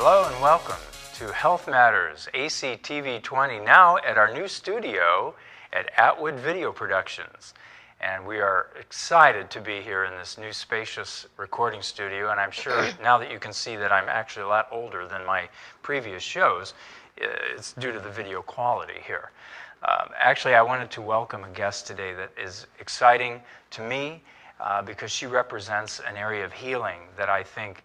Hello and welcome to Health Matters ACTV 20, now at our new studio at Atwood Video Productions. And we are excited to be here in this new spacious recording studio, and I'm sure now that you can see that I'm actually a lot older than my previous shows, it's due to the video quality here. Actually, I wanted to welcome a guest today that is exciting to me because she represents an area of healing that I think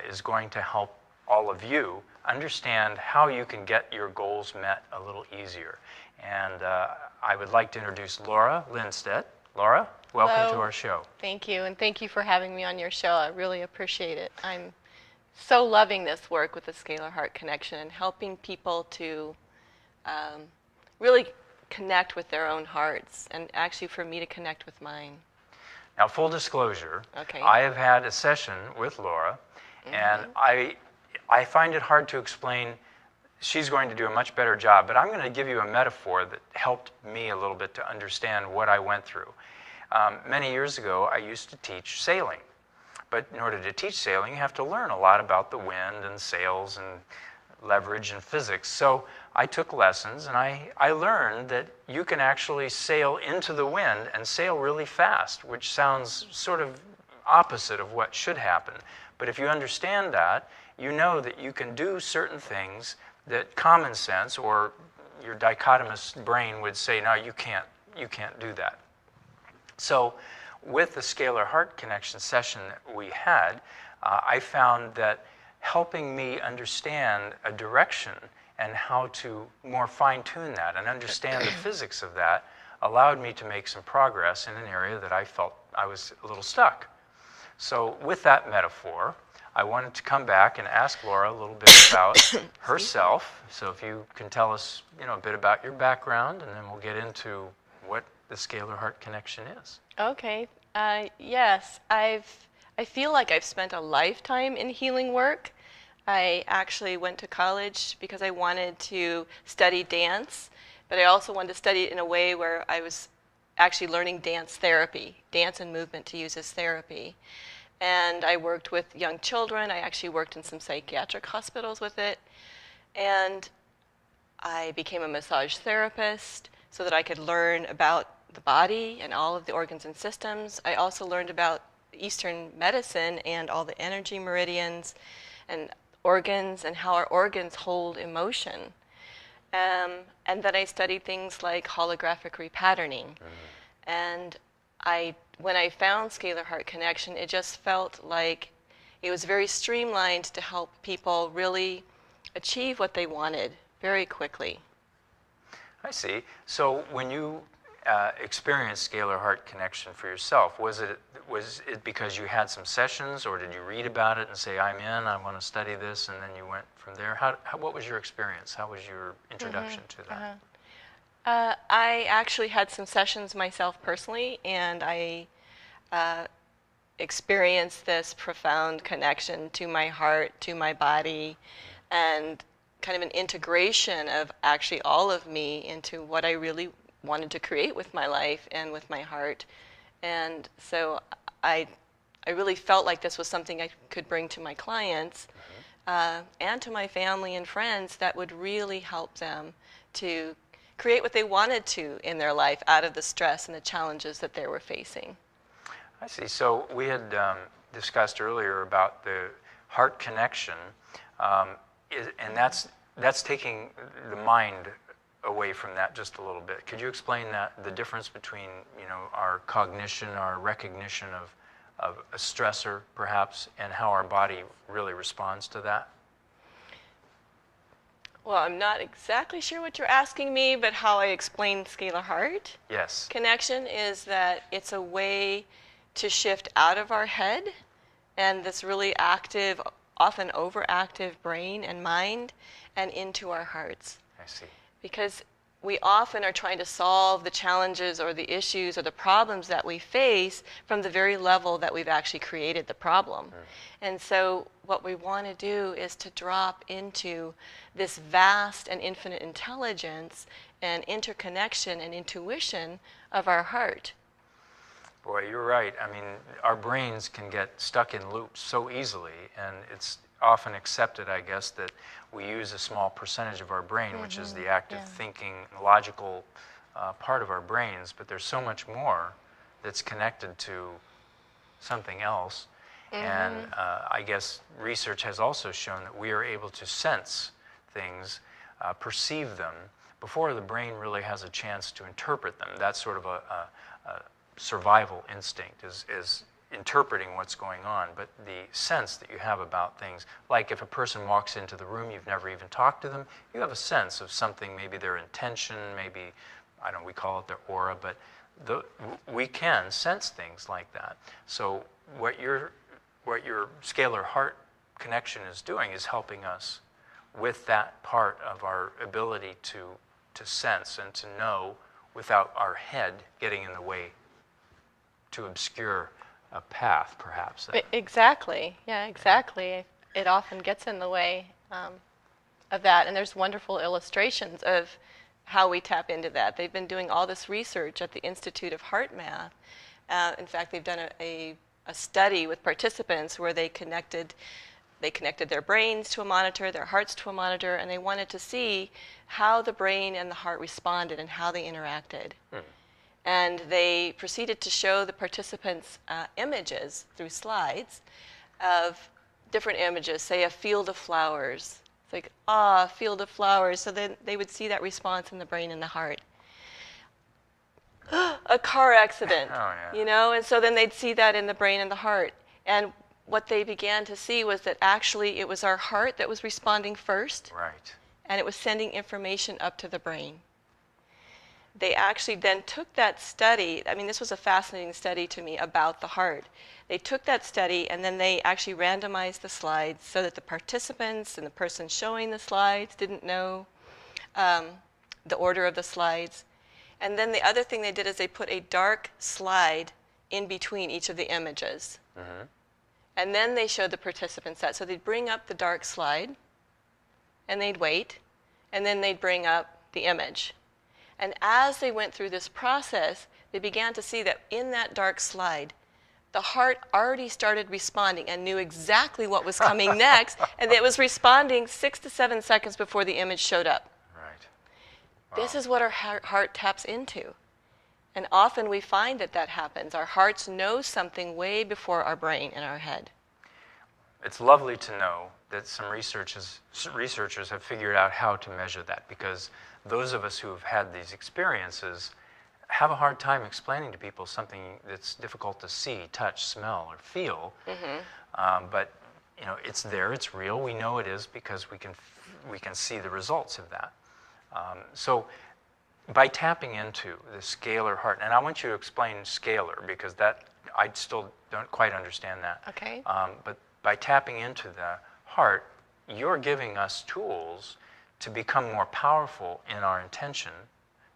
is going to help all of you understand how you can get your goals met a little easier. And I would like to introduce Laura Linsteadt. Laura, welcome Hello. to our show. Thank you, and thank you for having me on your show. I really appreciate it. I'm so loving this work with the Scalar Heart Connection and helping people to really connect with their own hearts, and actually for me to connect with mine. Now, full disclosure, Okay. I have had a session with Laura, and I find it hard to explain. She's going to do a much better job, but I'm going to give you a metaphor that helped me a little bit to understand what I went through. Many years ago, I used to teach sailing. But in order to teach sailing, you have to learn a lot about the wind and sails and leverage and physics. So I took lessons, and I learned that you can actually sail into the wind and sail really fast, which sounds sort of opposite of what should happen. But if you understand that, you know that you can do certain things that common sense or your dichotomous brain would say, no, you can't do that. So with the Scalar Heart Connection session that we had, I found that helping me understand a direction and how to more fine-tune that and understand the physics of that allowed me to make some progress in an area that I felt I was a little stuck. So with that metaphor, I wanted to come back and ask Laura a little bit about herself. So if you can tell us, a bit about your background, and then we'll get into what the Scalar Heart Connection is. Okay. Yes, I feel like I've spent a lifetime in healing work. I actually went to college because I wanted to study dance, but I also wanted to study it in a way where I was actually learning dance therapy, dance and movement to use as therapy. And I worked with young children. I actually worked in some psychiatric hospitals with it. And I became a massage therapist so that I could learn about the body and all of the organs and systems. I also learned about Eastern medicine and all the energy meridians and organs and how our organs hold emotion. And then I studied things like holographic repatterning. And when I found Scalar Heart Connection, it just felt like it was very streamlined to help people really achieve what they wanted very quickly. I see. So when you experienced Scalar Heart Connection for yourself, was it because you had some sessions, or did you read about it and say, I'm in, I want to study this, and then you went from there? What was your experience? How was your introduction to that? I actually had some sessions myself personally, and I experienced this profound connection to my heart, to my body, and kind of an integration of actually all of me into what I really wanted to create with my life and with my heart. And so I really felt like this was something I could bring to my clients and to my family and friends that would really help them to create what they wanted to in their life out of the stress and the challenges that they were facing. I see. So we had discussed earlier about the heart connection, and that's taking the mind away from that just a little bit. Could you explain the difference between our cognition, our recognition of a stressor perhaps, and how our body really responds to that? Well, I'm not exactly sure what you're asking me, but how I explain Scalar Heart Connection is that it's a way to shift out of our head and this really active, often overactive brain and mind and into our hearts. I see. Because we often are trying to solve the challenges or the issues or the problems that we face from the very level that we've actually created the problem. And so what we want to do is to drop into this vast and infinite intelligence and interconnection and intuition of our heart. Boy, you're right. I mean, our brains can get stuck in loops so easily, and it's often accepted, I guess, that we use a small percentage of our brain, which is the active thinking, logical part of our brains, but there's so much more that's connected to something else. And I guess research has also shown that we are able to sense things, perceive them, before the brain really has a chance to interpret them. That's sort of a survival instinct, is interpreting what's going on. But the sense that you have about things, like if a person walks into the room, you've never even talked to them, you have a sense of something, maybe their intention, maybe, I don't know, we call it their aura, but we can sense things like that. So what your Scalar Heart Connection is doing is helping us with that part of our ability to sense and to know without our head getting in the way to obscure a path, perhaps. Exactly. Yeah, exactly. It often gets in the way of that. And there's wonderful illustrations of how we tap into that. They've been doing all this research at the Institute of Heart Math. In fact, they've done a study with participants where they connected their brains to a monitor, their hearts to a monitor, and they wanted to see how the brain and the heart responded and how they interacted. And they proceeded to show the participants images through slides of different images, say a field of flowers. It's like, a field of flowers. So then they would see that response in the brain and the heart. A car accident, you know, and so then they'd see that in the brain and the heart. And what they began to see was that actually it was our heart that was responding first. Right. And it was sending information up to the brain. They actually then took that study. I mean, this was a fascinating study to me about the heart. They took that study and then they actually randomized the slides so that the participants and the person showing the slides didn't know the order of the slides. And then the other thing they did is they put a dark slide in between each of the images. And then they showed the participants that. So they'd bring up the dark slide, and they'd wait, and then they'd bring up the image. And as they went through this process, they began to see that in that dark slide, the heart already started responding and knew exactly what was coming next, and it was responding 6 to 7 seconds before the image showed up. This is what our heart taps into. And often we find that happens. Our hearts know something way before our brain and our head. It's lovely to know that some researchers have figured out how to measure that, because those of us who have had these experiences have a hard time explaining to people something that's difficult to see, touch, smell, or feel. But you know, it's there, it's real. We know it is because we can see the results of that. So by tapping into the scalar heart, and I want you to explain scalar because that I still don't quite understand that. Okay. But by tapping into the heart, you're giving us tools to become more powerful in our intention,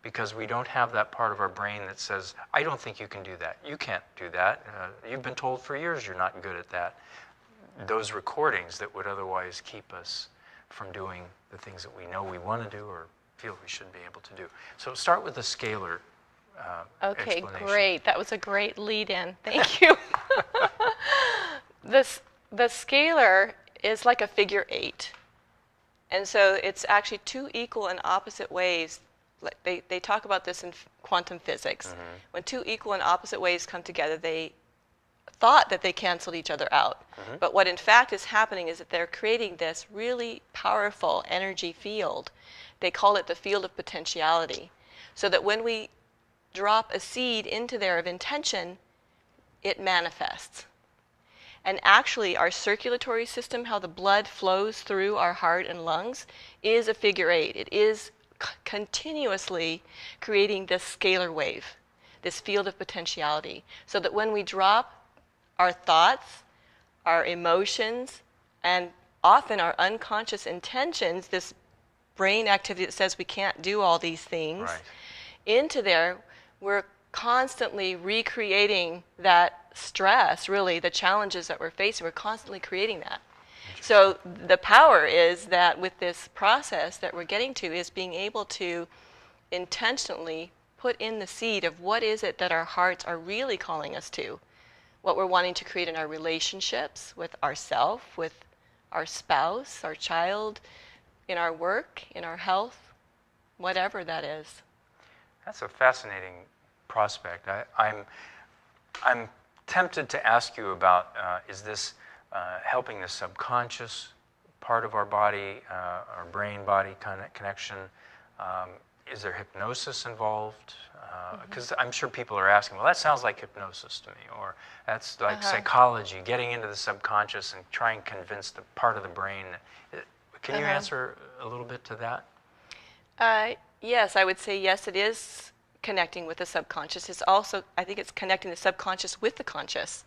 because we don't have that part of our brain that says, I don't think you can do that. You can't do that. You've been told for years you're not good at that. Those recordings that would otherwise keep us from doing the things that we know we want to do or feel we should be able to do. So start with the scalar Okay, explanation. Great. That was a great lead-in. Thank you. The scalar is like a figure 8. And so it's actually two equal and opposite waves. They talk about this in quantum physics. When two equal and opposite waves come together, they thought that they canceled each other out. But what in fact is happening is that they're creating this really powerful energy field. They call it the field of potentiality. So that when we drop a seed into there of intention, it manifests. And actually, our circulatory system, how the blood flows through our heart and lungs, is a figure 8. It is continuously creating this scalar wave, this field of potentiality, so that when we drop our thoughts, our emotions, and often our unconscious intentions, this brain activity that says we can't do all these things, into there, we're constantly recreating that stress, really, the challenges that we're facing. We're constantly creating that. So the power is that with this process that we're getting to is being able to intentionally put in the seed of what is it that our hearts are really calling us to, what we're wanting to create in our relationships with ourselves, with our spouse, our child, in our work, in our health, whatever that is. That's a fascinating prospect. I'm tempted to ask you about, is this helping the subconscious part of our body, our brain-body kind of connection? Is there hypnosis involved? Because I'm sure people are asking, well, that sounds like hypnosis to me, or that's like psychology, getting into the subconscious and trying to convince the part of the brain. Can you answer a little bit to that? Yes, I would say yes, it is connecting with the subconscious. It's also, I think it's connecting the subconscious with the conscious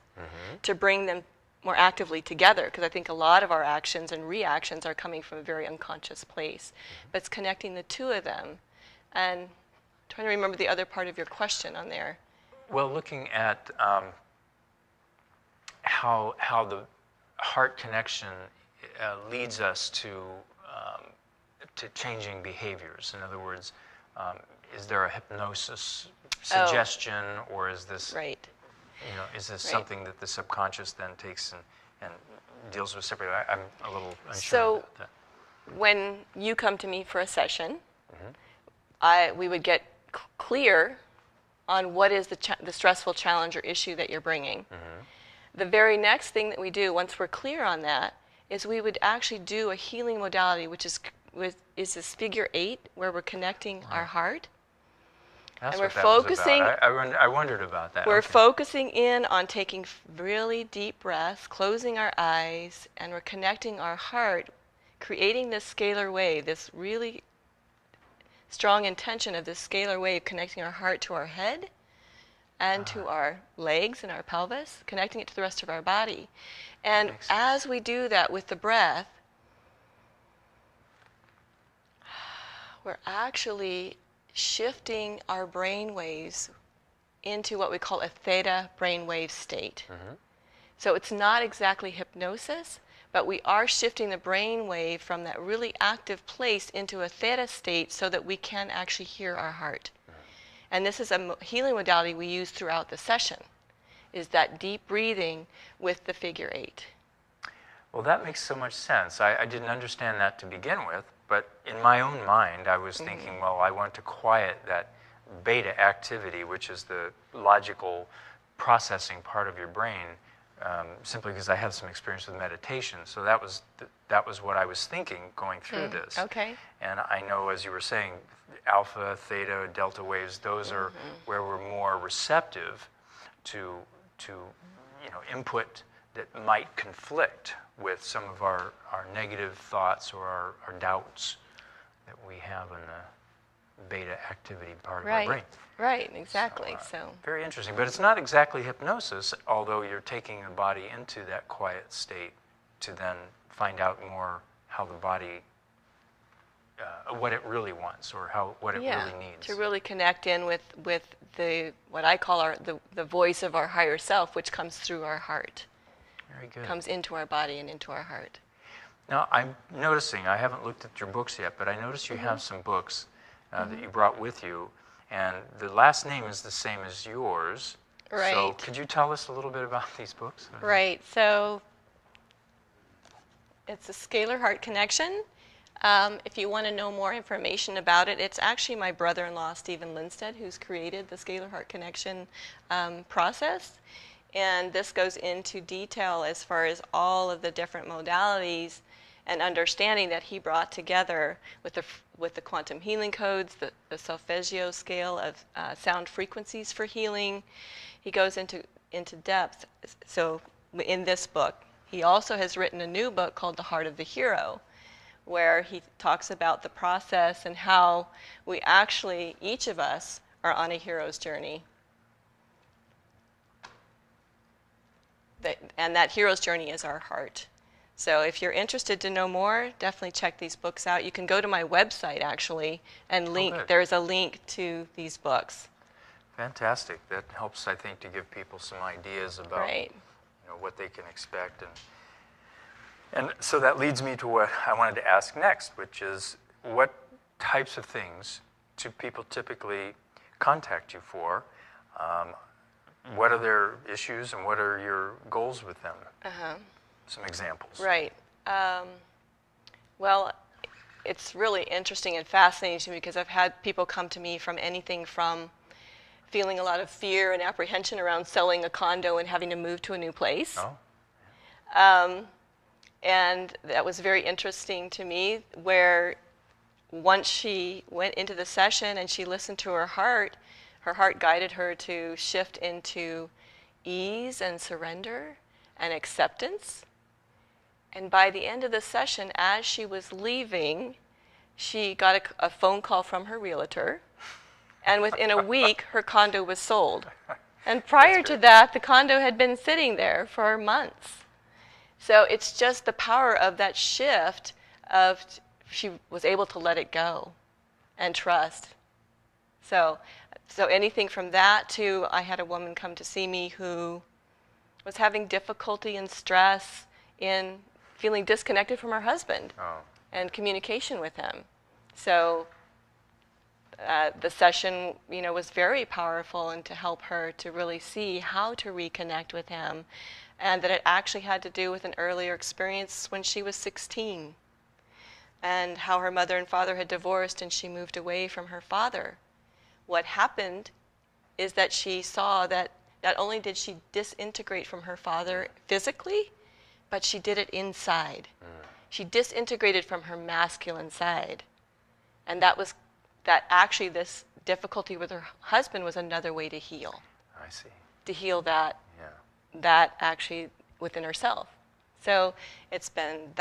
to bring them more actively together, because I think a lot of our actions and reactions are coming from a very unconscious place. But it's connecting the two of them. And I'm trying to remember the other part of your question on there. Well, looking at how the heart connection leads us to changing behaviors. In other words, is there a hypnosis suggestion, or is this is this something that the subconscious then takes and deals with separately? I'm a little unsure about that. When you come to me for a session, we would get clear on what is the stressful challenge or issue that you're bringing. The very next thing that we do, once we're clear on that, is we would actually do a healing modality, which is this figure 8, where we're connecting our heart. That's and we're what that focusing. Was about. I wondered about that. We're focusing in on taking really deep breaths, closing our eyes, and we're connecting our heart, creating this scalar wave, this really strong intention of this scalar wave connecting our heart to our head and to our legs and our pelvis, connecting it to the rest of our body. And as we do that with the breath, we're actually shifting our brain waves into what we call a theta brainwave state. So it's not exactly hypnosis, but we are shifting the brain wave from that really active place into a theta state so that we can actually hear our heart. And this is a healing modality we use throughout the session, is that deep breathing with the figure 8. Well, that makes so much sense. I didn't understand that to begin with, but in my own mind, I was thinking, well, I want to quiet that beta activity, which is the logical processing part of your brain, simply because I have some experience with meditation. So that was what I was thinking going through this. Okay. And I know, as you were saying, alpha, theta, delta waves, those are where we're more receptive to input that might conflict with some of our negative thoughts or our doubts that we have in the beta activity part of our brain. Right, exactly. So very interesting. But it's not exactly hypnosis, although you're taking the body into that quiet state to then find out more how the body, what it really wants, or what it really needs. To really connect in with the what I call the voice of our higher self, which comes through our heart. Very good. Comes into our body and into our heart. Now, I'm noticing, I haven't looked at your books yet, but I noticed you have some books that you brought with you, and the last name is the same as yours. Right. So could you tell us a little bit about these books? Right. So it's a Scalar Heart Connection. If you want to know more information about it, it's actually my brother-in-law, Stephen Linsteadt, who's created the Scalar Heart Connection process. And this goes into detail as far as all of the different modalities and understanding that he brought together with the quantum healing codes, the solfeggio scale of sound frequencies for healing. He goes into depth. So in this book, he also has written a new book called The Heart of the Hero, where he talks about the process and how we actually, each of us, are on a hero's journey. And that hero's journey is our heart. So if you're interested to know more, definitely check these books out. You can go to my website, actually, and there's a link to these books. Fantastic. That helps, I think, to give people some ideas about what they can expect. And so that leads me to what I wanted to ask next, which is what types of things do people typically contact you for? What are their issues and what are your goals with them? Some examples. Right. Well, it's really interesting and fascinating to me because I've had people come to me from anything from feeling a lot of fear and apprehension around selling a condo and having to move to a new place. Oh. And that was very interesting to me, where once she went into the session and she listened to her heart guided her to shift into ease and surrender and acceptance. And by the end of the session, as she was leaving, she got a phone call from her realtor, and within a week, her condo was sold. And prior to that, the condo had been sitting there for months. So it's just the power of that shift of she was able to let it go and trust. So anything from that to I had a woman come to see me who was having difficulty and stress in feeling disconnected from her husband and communication with him. So the session, was very powerful, and to help her to really see how to reconnect with him, and that it actually had to do with an earlier experience when she was 16, and how her mother and father had divorced and she moved away from her father. What happened is that she saw that not only did she disintegrate from her father physically, but she did it inside. She disintegrated from her masculine side. And that actually this difficulty with her husband was another way to heal. I see. To heal that actually within herself. So it's been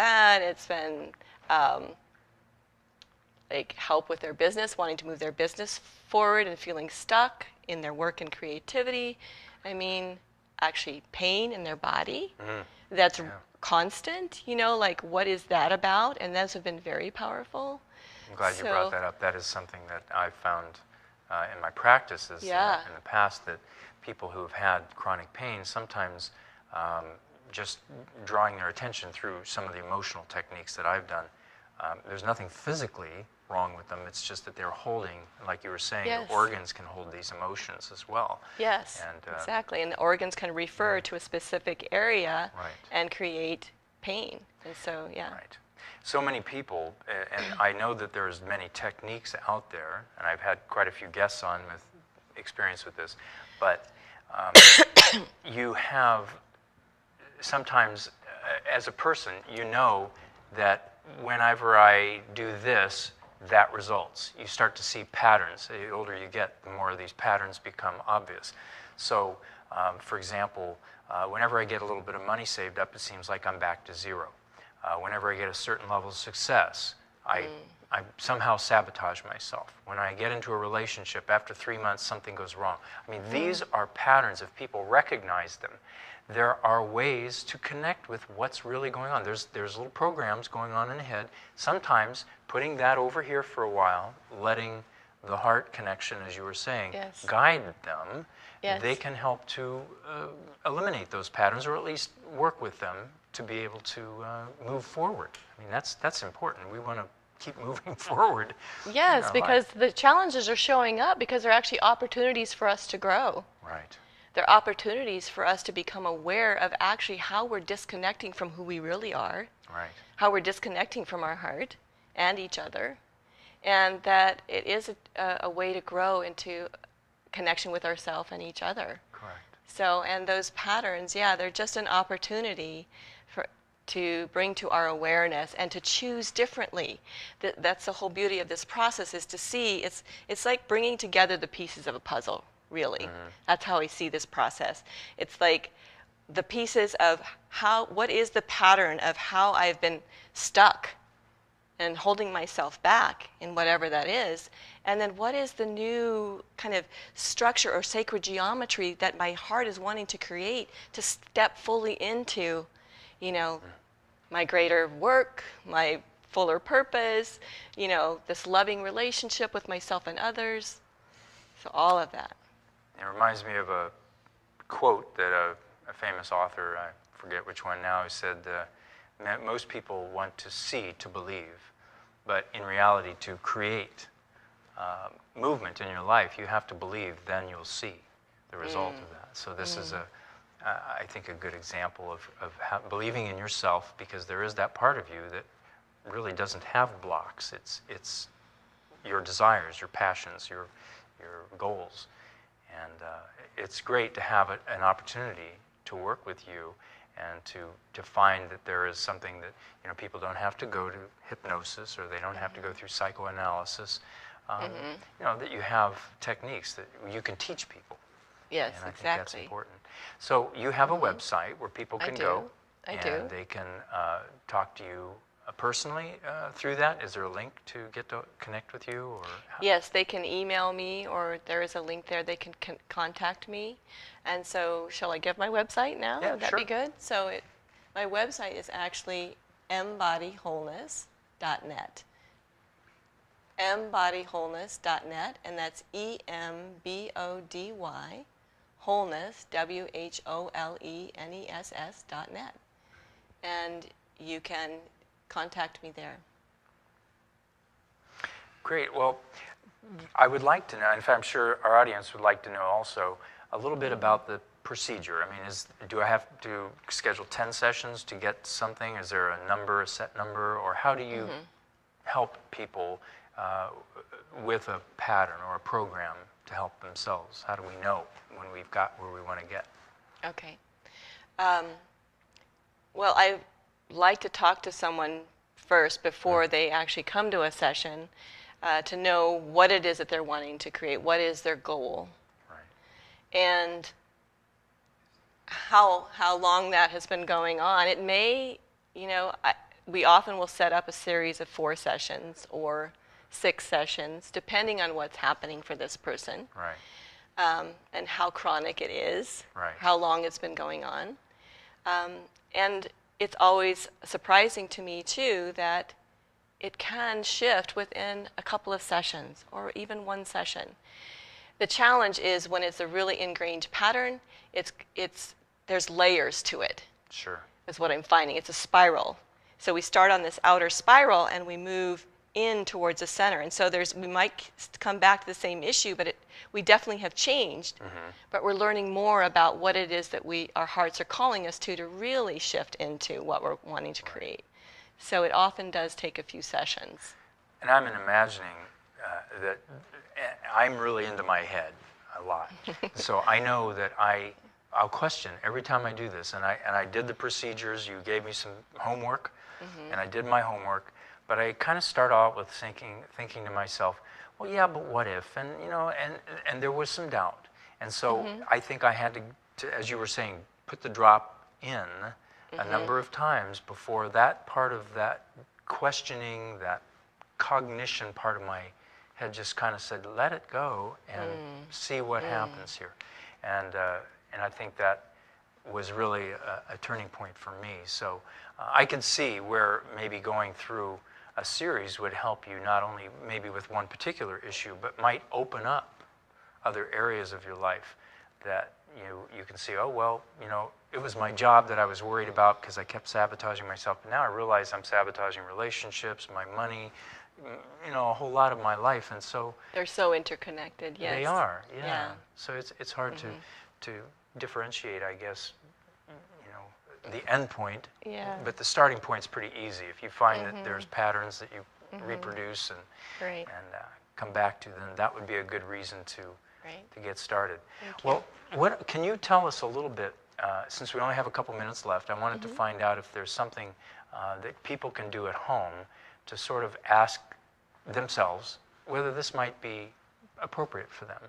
like help with their business, wanting to move their business forward and feeling stuck in their work and creativity. I mean, actually pain in their body that's constant, like what is that about? And those have been very powerful. I'm glad you brought that up. That is something that I've found in my practices in the past, that people who have had chronic pain, sometimes just drawing their attention through some of the emotional techniques that I've done, there's nothing physically wrong with them. It's just that they're holding, like you were saying, the organs can hold these emotions as well. Yes, exactly. And the organs can refer to a specific area and create pain. And so, Right. So many people, and I know that there's many techniques out there, and I've had quite a few guests on with experience with this, but you have sometimes, as a person, that whenever I do this, that results. You start to see patterns. The older you get, the more of these patterns become obvious. So, for example, whenever I get a little bit of money saved up, it seems like I'm back to zero. Whenever I get a certain level of success, I somehow sabotage myself. When I get into a relationship, after 3 months, something goes wrong. I mean, these are patterns. If people recognize them, there are ways to connect with what's really going on. There's little programs going on in the head. Sometimes putting that over here for a while, letting the heart connection, as you were saying, guide them, they can help to eliminate those patterns, or at least work with them to be able to move forward. I mean, that's important. We want to keep moving forward. Yes, because the challenges are showing up because they're actually opportunities for us to grow. Right. They're opportunities for us to become aware of actually how we're disconnecting from who we really are, how we're disconnecting from our heart and each other, and that it is a way to grow into connection with ourselves and each other. Correct. So, and those patterns, they're just an opportunity to bring to our awareness and to choose differently. That's the whole beauty of this process, is to see, it's like bringing together the pieces of a puzzle, really. That's how I see this process. It's like the pieces of what is the pattern of how I've been stuck and holding myself back in whatever that is, and then what is the new kind of structure or sacred geometry that my heart is wanting to create to step fully into, my greater work, my fuller purpose, this loving relationship with myself and others. So all of that. It reminds me of a quote that a famous author, I forget which one now, said, most people want to see to believe, but in reality, to create movement in your life, you have to believe, then you'll see the result of that. So this is I think, a good example of how, believing in yourself, because there is that part of you that really doesn't have blocks. It's your desires, your passions, your goals. And it's great to have an opportunity to work with you and to find that there is something that, you know, people don't have to go to hypnosis, or they don't have to go through psychoanalysis. You know, that you have techniques that you can teach people. Yes, and I exactly. think that's important. So you have a website where people can go. I do. And they can talk to you personally through that. Is there a link to get to connect with you? Or yes, they can email me, or there is a link there they can contact me. And so, shall I give my website now? Yeah, Would that sure. be good? So my website is actually embodyWholeness.net. embodyWholeness.net, and that's EMBODY, wholeness, WHOLENESS.net. And you can contact me there. Great. Well, I would like to know, in fact, I'm sure our audience would like to know also, a little bit about the procedure. I mean, do I have to schedule 10 sessions to get something? Is there a number, a set number? Or how do you help people with a pattern or a program to help themselves? How do we know when we've got where we want to get? Okay. Well, I like to talk to someone first before they actually come to a session to know what it is that they're wanting to create, what is their goal, and how long that has been going on. It may, you know, we often will set up a series of 4 sessions or 6 sessions, depending on what's happening for this person, and how chronic it is, how long it's been going on. And it's always surprising to me, too, that it can shift within a couple of sessions or even 1 session. The challenge is when it's a really ingrained pattern, there's layers to it. Sure. Is what I'm finding. It's a spiral. So we start on this outer spiral and we move in towards the center. And so we might come back to the same issue, but we definitely have changed. But we're learning more about what it is that our hearts are calling us to really shift into what we're wanting to create. So it often does take a few sessions. And I'm imagining that I'm really into my head a lot. So I know that I'll question every time I do this. And I did the procedures. You gave me some homework, and I did my homework. But I kind of start out with thinking to myself, well, yeah, but what if? And you know, and there was some doubt. And so I think I had to, as you were saying, put the drop in a number of times before that part of that questioning, that cognition part of my head just kind of said, let it go and see what happens here. And I think that was really a turning point for me. So I could see where maybe going through a series would help you not only maybe with one particular issue, but might open up other areas of your life that you can see, oh, well, you know, it was my job that I was worried about because I kept sabotaging myself. But now I realize I'm sabotaging relationships, my money, you know, a whole lot of my life. And so they're so interconnected. Yes, they are. Yeah. So it's hard to differentiate, I guess, you know, the end point. Yeah. But the starting point's pretty easy. If you find that there's patterns that you reproduce and come back to, then that would be a good reason to get started. Well, what can you tell us a little bit? Since we only have a couple minutes left, I wanted to find out if there's something that people can do at home to sort of ask themselves whether this might be appropriate for them.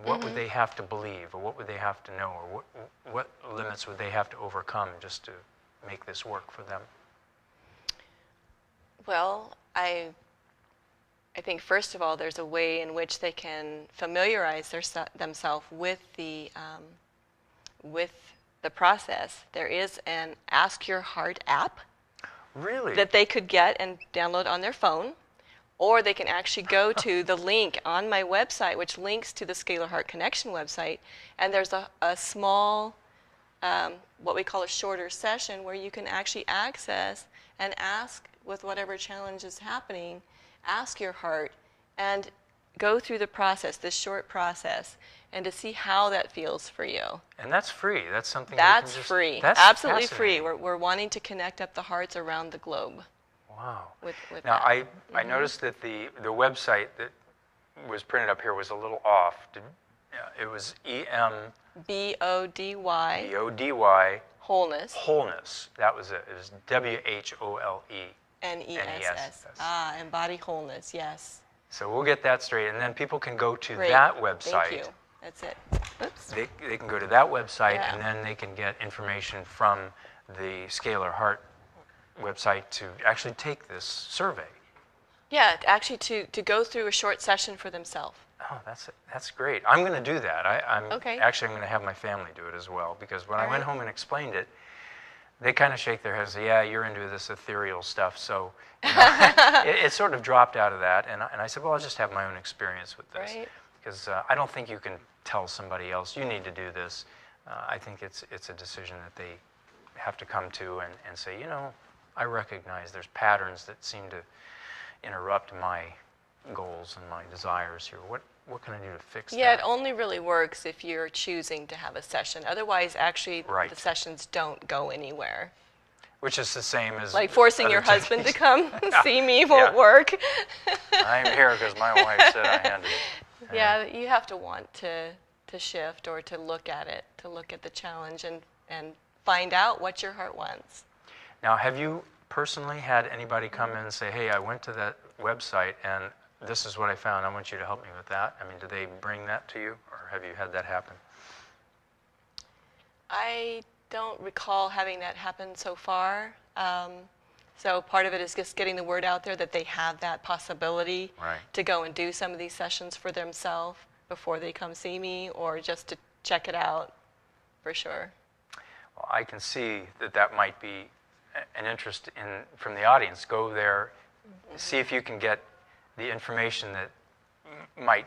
What would they have to believe, or what would they have to know, or what limits would they have to overcome just to make this work for them? Well, I think first of all, there's a way in which they can familiarize themselves with the process. There is an Ask Your Heart app. Really? That they could get and download on their phone, or they can actually go to the link on my website, which links to the Scalar Heart Connection website, and there's a small, what we call a shorter session, where you can actually access and ask with whatever challenge is happening, ask your heart, and go through the process, this short process, and to see how that feels for you. And that's free. That's something That's you can just, free. That's Absolutely free. fascinating. We're wanting to connect up the hearts around the globe. Wow. With now, that. I noticed that the website that was printed up here was a little off. It was E-M... B-O-D-Y. B-O-D-Y... Wholeness. Wholeness. That was it. It was W-H-O-L-E. N-E-S-S. Ah, embody wholeness, yes. So we'll get that straight, and then people can go to Great. that website. Thank you. That's it. Oops. They can go to that website, Yeah. and then they can get information from the Scalar Heart website to actually take this survey. Yeah, actually to go through a short session for themselves. Oh, that's great. I'm going to do that. Okay. Actually, I'm going to have my family do it as well, because when I went right. home and explained it, they kind of shake their heads and say, yeah, you're into this ethereal stuff. So you know, it sort of dropped out of that. And I said, well, I'll just have my own experience with this. Right. Because I don't think you can tell somebody else, you need to do this. I think it's a decision that they have to come to and say, you know, I recognize there's patterns that seem to interrupt my goals and my desires here. What can I do to fix that? Yeah, it only really works if you're choosing to have a session. Otherwise, actually, Right. the sessions don't go anywhere. Which is the same as... Like forcing other your husband to techniques. come Yeah. see me won't work. I'm here because my wife said I had to. Yeah, you have to want to shift or to look at it, to look at the challenge and find out what your heart wants. Now, have you personally had anybody come in and say, hey, I went to that website and this is what I found, I want you to help me with that? I mean, do they bring that to you, or have you had that happen? I don't recall having that happen so far. So part of it is just getting the word out there that they have that possibility Right. to go and do some of these sessions for themselves before they come see me, or just to check it out for sure. Well, I can see that might be an interest from the audience. Go there, see if you can get the information that might,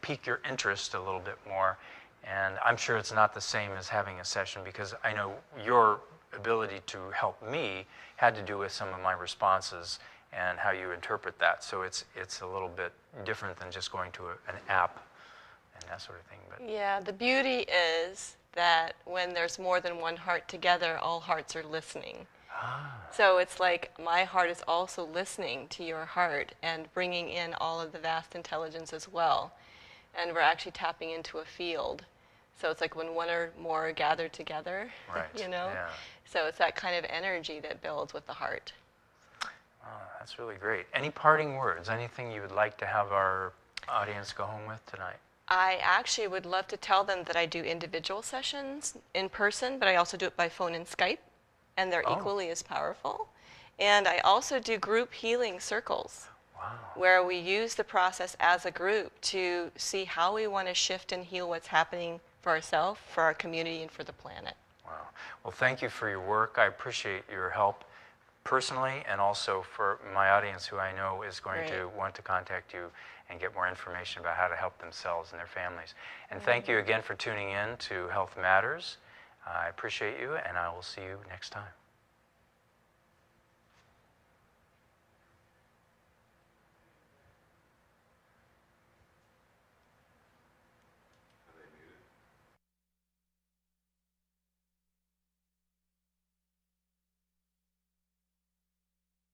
pique your interest a little bit more. And I'm sure it's not the same as having a session, because I know your ability to help me had to do with some of my responses and how you interpret that. So it's a little bit different than just going to an app and that sort of thing. But Yeah, the beauty is that when there's more than one heart together, all hearts are listening. So it's like my heart is also listening to your heart and bringing in all of the vast intelligence as well. And we're actually tapping into a field. So it's like when one or more are gathered together, Right. Yeah. So it's that kind of energy that builds with the heart. Oh, that's really great. Any parting words? Anything you would like to have our audience go home with tonight? I actually would love to tell them that I do individual sessions in person, but I also do it by phone and Skype, and they're equally as powerful. And I also do group healing circles. Wow. Where we use the process as a group to see how we want to shift and heal what's happening for ourselves, for our community, and for the planet. Wow. Well, thank you for your work. I appreciate your help personally, and also for my audience, who I know is going to want to contact you and get more information about how to help themselves and their families. And thank you again for tuning in to Health Matters. I appreciate you, and I will see you next time.